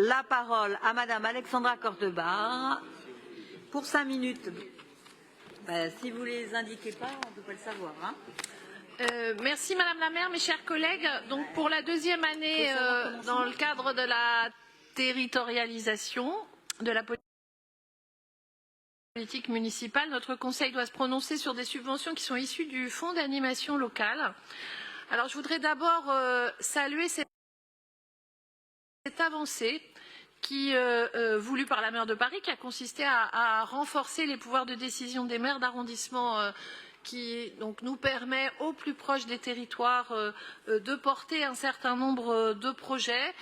la parole à Madame Alexandra Cordebar pour 5 minutes. Si vous ne les indiquez pas, on ne peut pas le savoir. Hein. Merci Madame la maire, mes chers collègues. Donc pour la deuxième année, dans le cadre de la territorialisation de la politique municipale, notre conseil doit se prononcer sur des subventions qui sont issues du fonds d'animation locale. Alors je voudrais d'abord saluer cette avancée voulue par la maire de Paris, qui a consisté à renforcer les pouvoirs de décision des maires d'arrondissement, qui donc nous permet au plus proche des territoires de porter un certain nombre de projets.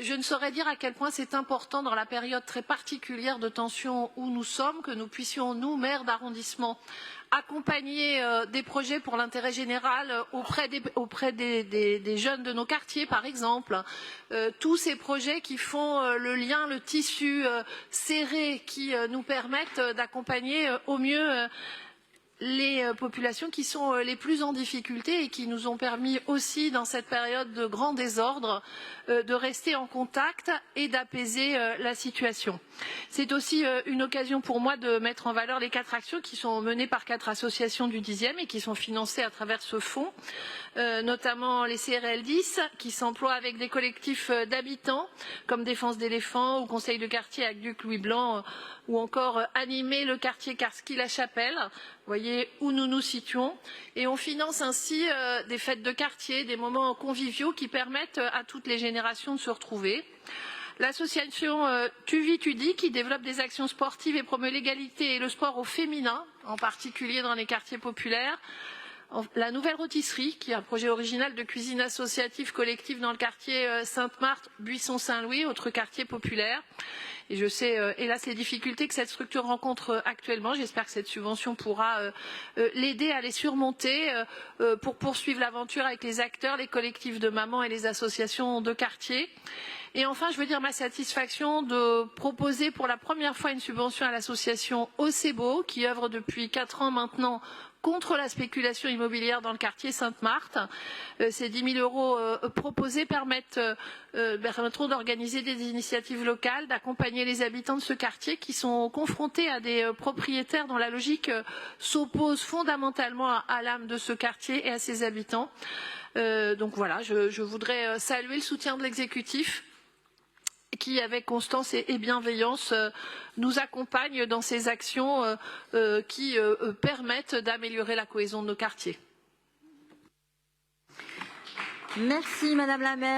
Je ne saurais dire à quel point c'est important dans la période très particulière de tension où nous sommes, que nous puissions, nous, maires d'arrondissement, accompagner des projets pour l'intérêt général auprès des jeunes de nos quartiers, par exemple. Tous ces projets qui font le lien, le tissu serré, qui nous permettent d'accompagner au mieux les populations qui sont les plus en difficulté et qui nous ont permis aussi, dans cette période de grand désordre, de rester en contact et d'apaiser la situation. C'est aussi une occasion pour moi de mettre en valeur les 4 actions qui sont menées par 4 associations du 10e et qui sont financées à travers ce fonds, notamment les CRL 10 qui s'emploient avec des collectifs d'habitants comme Défense d'éléphants ou Conseil de quartier Aqueduc Louis Blanc, ou encore animer le quartier Karski-la-Chapelle, vous voyez où nous nous situons, et on finance ainsi des fêtes de quartier, des moments conviviaux qui permettent à toutes les générations de se retrouver. L'association Tuvi-Tudi qui développe des actions sportives et promeut l'égalité et le sport au féminin, en particulier dans les quartiers populaires. La Nouvelle Rôtisserie, qui est un projet original de cuisine associative collective dans le quartier Sainte-Marthe, Buisson-Saint-Louis, autre quartier populaire. Et je sais, hélas, les difficultés que cette structure rencontre actuellement. J'espère que cette subvention pourra l'aider à les surmonter pour poursuivre l'aventure avec les acteurs, les collectifs de mamans et les associations de quartier. Et enfin, je veux dire ma satisfaction de proposer pour la première fois une subvention à l'association Ocebo, qui œuvre depuis 4 ans maintenant contre la spéculation immobilière dans le quartier Sainte-Marthe. Ces 10 000 € proposés permettront d'organiser des initiatives locales, d'accompagner les habitants de ce quartier qui sont confrontés à des propriétaires dont la logique s'oppose fondamentalement à l'âme de ce quartier et à ses habitants. Donc voilà, je voudrais saluer le soutien de l'exécutif qui, avec constance et bienveillance, nous accompagne dans ces actions qui permettent d'améliorer la cohésion de nos quartiers. Merci Madame la maire.